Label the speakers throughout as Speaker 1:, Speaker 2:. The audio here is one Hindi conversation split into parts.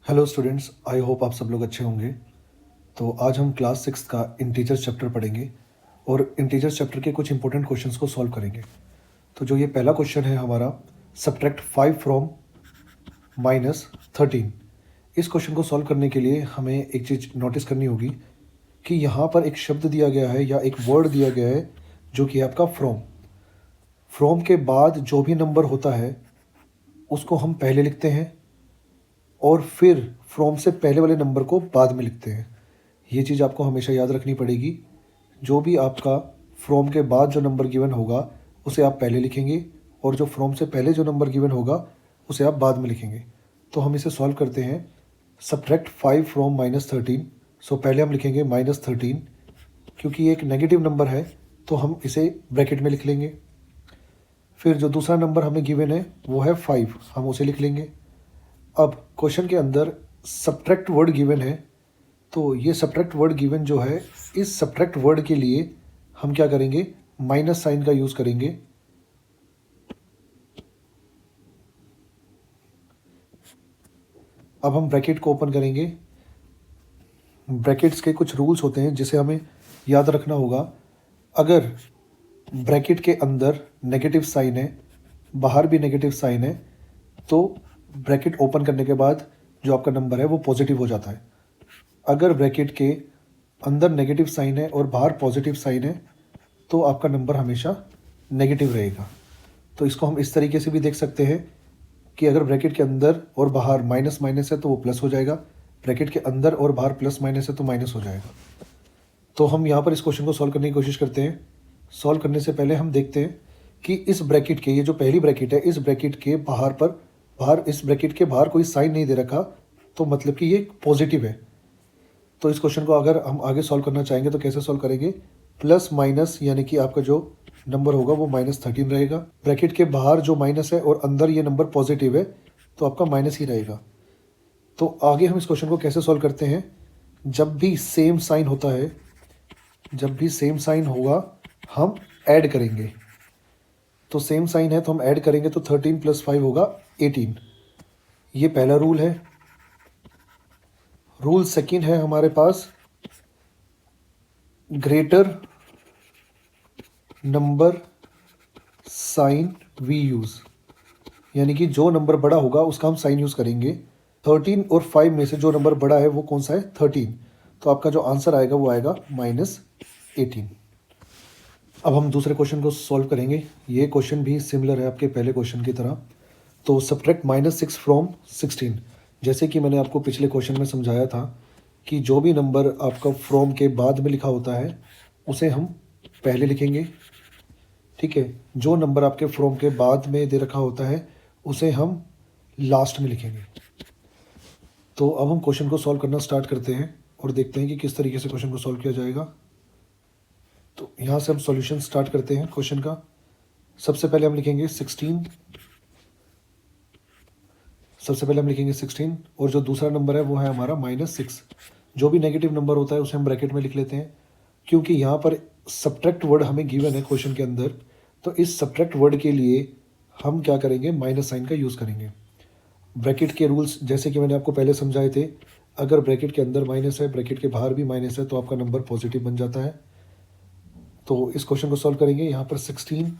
Speaker 1: हेलो स्टूडेंट्स, आई होप आप सब लोग अच्छे होंगे। तो आज हम क्लास 6 का इंटीजर्स चैप्टर पढ़ेंगे और इंटीजर्स चैप्टर के कुछ इंपॉर्टेंट क्वेश्चंस को सॉल्व करेंगे। तो जो ये पहला क्वेश्चन है हमारा, सब्ट्रैक्ट 5 फ्रॉम -13। इस क्वेश्चन को सॉल्व करने के लिए हमें एक चीज़ नोटिस करनी होगी कि यहाँ पर एक शब्द दिया गया है या एक वर्ड दिया गया है जो कि है आपका फ्रॉम। फ्रॉम के बाद जो भी नंबर होता है उसको हम पहले लिखते हैं और फिर फ्रॉम से पहले वाले नंबर को बाद में लिखते हैं। ये चीज़ आपको हमेशा याद रखनी पड़ेगी। जो भी आपका फ्रॉम के बाद जो नंबर गिवन होगा उसे आप पहले लिखेंगे और जो फ्रॉम से पहले जो नंबर गिवन होगा उसे आप बाद में लिखेंगे। तो हम इसे सॉल्व करते हैं। Subtract 5 from -13। सो पहले हम लिखेंगे -13, क्योंकि ये एक नेगेटिव नंबर है तो हम इसे ब्रैकेट में लिख लेंगे। फिर जो दूसरा नंबर हमें गिवन है वो है 5, हम उसे लिख लेंगे। अब क्वेश्चन के अंदर सब्ट्रैक्ट वर्ड गिवन है, तो ये सब्ट्रैक्ट वर्ड गिवन जो है, इस सब्ट्रैक्ट वर्ड के लिए हम क्या करेंगे, माइनस साइन का यूज़ करेंगे। अब हम ब्रैकेट को ओपन करेंगे। ब्रैकेट्स के कुछ रूल्स होते हैं जिसे हमें याद रखना होगा। अगर ब्रैकेट के अंदर नेगेटिव साइन है, बाहर भी नेगेटिव साइन है, तो ब्रैकेट ओपन करने के बाद जो आपका नंबर है वो पॉजिटिव हो जाता है। अगर ब्रैकेट के अंदर नेगेटिव साइन है और बाहर पॉजिटिव साइन है तो आपका नंबर हमेशा नेगेटिव रहेगा। तो इसको हम इस तरीके से भी देख सकते हैं कि अगर ब्रैकेट के अंदर और बाहर माइनस माइनस है तो वो प्लस हो जाएगा, ब्रैकेट के अंदर और बाहर प्लस माइनस है तो माइनस हो जाएगा। तो हम यहाँ पर इस क्वेश्चन को सॉल्व करने की कोशिश करते हैं। सॉल्व करने से पहले हम देखते हैं कि इस ब्रैकेट के, ये जो पहली ब्रैकेट है, इस ब्रैकेट के बाहर इस ब्रैकेट के बाहर कोई साइन नहीं दे रखा, तो मतलब कि ये पॉजिटिव है। तो इस क्वेश्चन को अगर हम आगे सॉल्व करना चाहेंगे तो कैसे सॉल्व करेंगे, प्लस माइनस, यानी कि आपका जो नंबर होगा वो -13 रहेगा। ब्रैकेट के बाहर जो माइनस है और अंदर ये नंबर पॉजिटिव है तो आपका माइनस ही रहेगा। तो आगे हम इस क्वेश्चन को कैसे सॉल्व करते हैं, जब भी सेम साइन होता है, जब भी सेम साइन होगा हम ऐड करेंगे। तो सेम साइन है तो हम ऐड करेंगे, तो 13 + 5 होगा 18। ये पहला रूल है। रूल सेकंड है हमारे पास, greater number sign we use, यानी कि जो नंबर बड़ा होगा उसका हम साइन यूज़ करेंगे। 13 और 5 में से जो नंबर बड़ा है वो कौन सा है, 13। तो आपका जो आंसर आएगा वो आएगा -18। अब हम दूसरे क्वेश्चन को सॉल्व करेंगे। ये क्वेश्चन भी सिमिलर है आपके पहले क्वेश्चन की तरह। तो सब्ट्रैक्ट -6 फ्रॉम 16। जैसे कि मैंने आपको पिछले क्वेश्चन में समझाया था कि जो भी नंबर आपका फ्रॉम के बाद में लिखा होता है उसे हम पहले लिखेंगे, ठीक है। जो नंबर आपके फ्रॉम के बाद में दे रखा होता है उसे हम लास्ट में लिखेंगे। तो अब हम क्वेश्चन को सॉल्व करना स्टार्ट करते हैं और देखते हैं कि किस तरीके से क्वेश्चन को सॉल्व किया जाएगा। तो यहाँ से हम सॉल्यूशन स्टार्ट करते हैं क्वेश्चन का। सबसे पहले हम लिखेंगे 16, और जो दूसरा नंबर है वो है हमारा -6। जो भी नेगेटिव नंबर होता है उसे हम ब्रैकेट में लिख लेते हैं, क्योंकि यहाँ पर सब्ट्रैक्ट वर्ड हमें गिवन है क्वेश्चन के अंदर। तो इस सब्ट्रैक्ट वर्ड के लिए हम क्या करेंगे, माइनस साइन का यूज़ करेंगे। ब्रैकेट के रूल्स जैसे कि मैंने आपको पहले समझाए थे, अगर ब्रैकेट के अंदर माइनस है, ब्रैकेट के बाहर भी माइनस है, तो आपका नंबर पॉजिटिव बन जाता है। तो इस क्वेश्चन को सॉल्व करेंगे। यहाँ पर 16,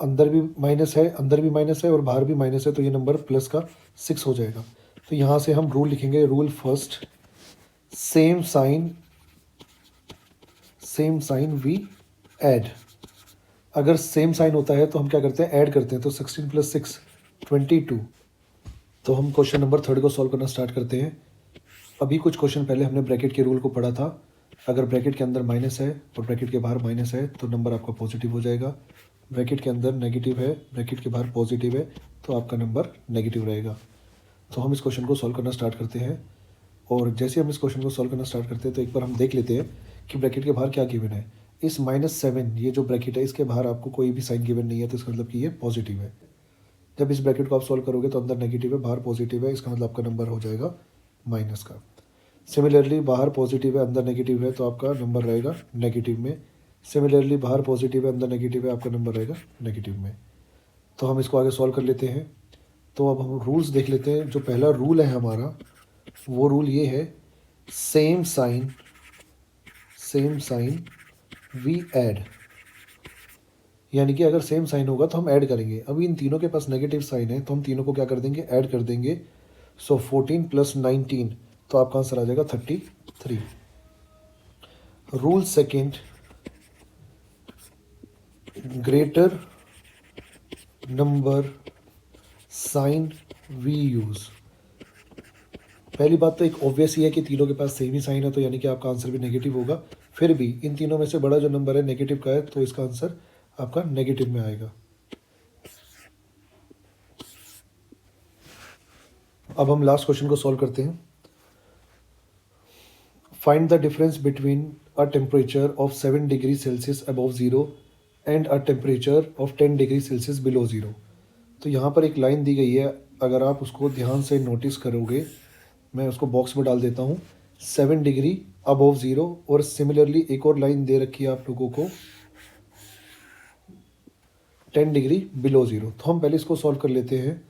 Speaker 1: अंदर भी माइनस है, अंदर भी माइनस है और बाहर भी माइनस है, तो ये नंबर प्लस का 6 हो जाएगा। तो यहाँ से हम रूल लिखेंगे, rule first, same sign we add. अगर सेम साइन होता है तो हम क्या करते हैं, ऐड करते हैं। तो 16 + 6 22। तो हम क्वेश्चन नंबर 3 को सॉल्व करना स्टार्ट करते हैं। अभी कुछ क्वेश्चन पहले हमने ब्रैकेट के रूल को पढ़ा था। अगर ब्रैकेट के अंदर माइनस है और ब्रैकेट के बाहर माइनस है तो नंबर आपका पॉजिटिव हो जाएगा। ब्रैकेट के अंदर नेगेटिव है, ब्रैकेट के बाहर पॉजिटिव है, तो आपका नंबर नेगेटिव रहेगा। तो हम इस क्वेश्चन को सॉल्व करना स्टार्ट करते हैं। और जैसे हम इस क्वेश्चन को सॉल्व करना स्टार्ट करते हैं तो एक बार हम देख लेते हैं कि ब्रैकेट के बाहर क्या गिवन है। इस -7, ये जो ब्रैकेट है, इसके बाहर आपको कोई भी साइन गिवन नहीं है, तो इसका मतलब कि ये पॉजिटिव है। जब इस ब्रैकेट को आप सॉल्व करोगे तो अंदर नेगेटिव है, बाहर पॉजिटिव है, इसका मतलब आपका नंबर हो जाएगा माइनस का। सिमिलरली बाहर पॉजिटिव है, अंदर नेगेटिव है, तो आपका नंबर रहेगा नेगेटिव में। सिमिलरली बाहर पॉजिटिव है, अंदर नेगेटिव है, आपका नंबर रहेगा नेगेटिव में। तो हम इसको आगे सॉल्व कर लेते हैं। तो अब हम रूल्स देख लेते हैं। जो पहला रूल है हमारा वो रूल ये है, सेम साइन वी ऐड, यानी कि अगर सेम साइन होगा तो हम ऐड करेंगे। अभी इन तीनों के पास नेगेटिव साइन है तो हम तीनों को क्या कर देंगे, ऐड कर देंगे। सो 14 + 19, तो आपका आंसर आ जाएगा 33। Rule second, greater number sign we use. पहली बात तो एक ऑब्वियस ही है कि तीनों के पास सेम ही साइन है, तो यानी कि आपका आंसर भी नेगेटिव होगा। फिर भी इन तीनों में से बड़ा जो नंबर है नेगेटिव का है, तो इसका आंसर आपका नेगेटिव में आएगा। अब हम लास्ट क्वेश्चन को सॉल्व करते हैं। Find the difference between a temperature of 7 degree Celsius above zero and a temperature of 10 degree Celsius below zero. तो यहाँ पर एक लाइन दी गई है, अगर आप उसको ध्यान से नोटिस करोगे, मैं उसको बॉक्स में डाल देता हूँ, 7 डिग्री अबव ज़ीरो, और सिमिलरली एक और लाइन दे रखी है आप लोगों को 10 डिग्री बिलो ज़ीरो। तो हम पहले इसको सॉल्व कर लेते हैं।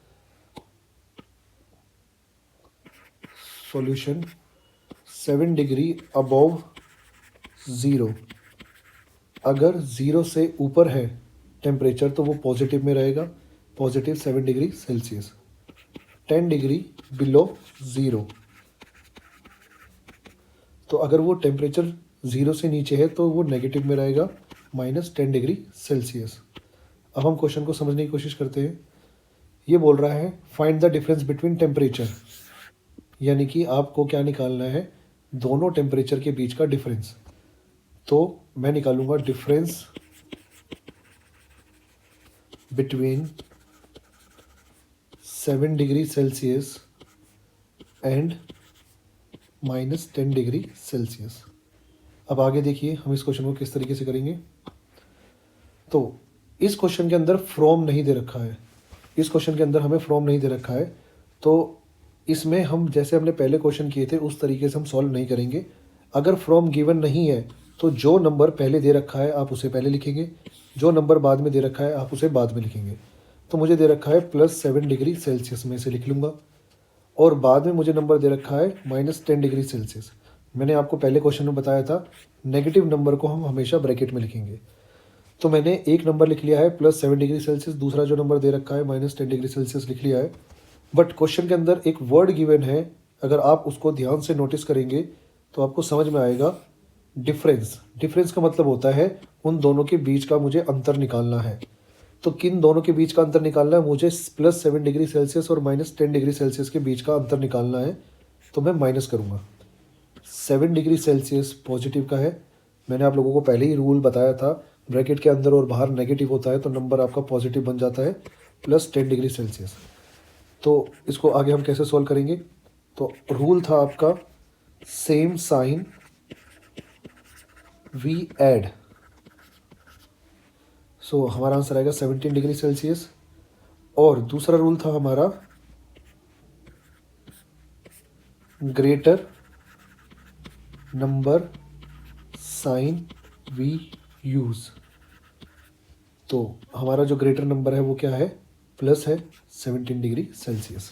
Speaker 1: सॉल्यूशन, 7 डिग्री अबव ज़ीरो, अगर ज़ीरो से ऊपर है टेम्परेचर तो वो पॉजिटिव में रहेगा, positive 7 degree Celsius. 10 degree below zero, तो अगर वो टेम्परेचर ज़ीरो से नीचे है तो वो नेगेटिव में रहेगा, -10 डिग्री सेल्सियस। अब हम क्वेश्चन को समझने की कोशिश करते हैं। ये बोल रहा है find the difference between temperature, यानी कि आपको क्या निकालना है, दोनों टेम्परेचर के बीच का डिफरेंस। तो मैं निकालूंगा difference between 7 degree Celsius and -10 degree Celsius. अब आगे देखिए हम इस क्वेश्चन को किस तरीके से करेंगे। तो इस क्वेश्चन के अंदर फ्रॉम नहीं दे रखा है, इस क्वेश्चन के अंदर हमें फ्रॉम नहीं दे रखा है, तो इसमें हम जैसे हमने पहले क्वेश्चन किए थे उस तरीके से हम सॉल्व नहीं करेंगे। अगर फ्रॉम गिवन नहीं है तो जो नंबर पहले दे रखा है आप उसे पहले लिखेंगे, जो नंबर बाद में दे रखा है आप उसे बाद में लिखेंगे। तो मुझे दे रखा है +7 डिग्री सेल्सियस, में से लिख लूँगा, और बाद में मुझे नंबर दे रखा है -10 डिग्री सेल्सियस। मैंने आपको पहले क्वेश्चन में बताया था नेगेटिव नंबर को हम हमेशा ब्रैकेट में लिखेंगे। तो मैंने एक नंबर लिख लिया है +7 डिग्री सेल्सियस, दूसरा जो नंबर दे रखा है -10 डिग्री सेल्सियस लिख लिया है। बट क्वेश्चन के अंदर एक वर्ड गिवन है, अगर आप उसको ध्यान से नोटिस करेंगे तो आपको समझ में आएगा, डिफरेंस। डिफरेंस का मतलब होता है उन दोनों के बीच का मुझे अंतर निकालना है। तो किन दोनों के बीच का अंतर निकालना है, मुझे +7 डिग्री सेल्सियस और -10 डिग्री सेल्सियस के बीच का अंतर निकालना है। तो मैं माइनस करूँगा। 7 डिग्री सेल्सियस पॉजिटिव का है, मैंने आप लोगों को पहले ही रूल बताया था, ब्रैकेट के अंदर और बाहर नेगेटिव होता है तो नंबर आपका पॉजिटिव बन जाता है, +10 डिग्री सेल्सियस। तो इसको आगे हम कैसे सॉल्व करेंगे, तो रूल था आपका सेम साइन वी ऐड। सो हमारा आंसर आएगा 17 डिग्री सेल्सियस। और दूसरा रूल था हमारा greater number sign we use. तो हमारा जो ग्रेटर नंबर है वो क्या है, प्लस है 17 डिग्री सेल्सियस।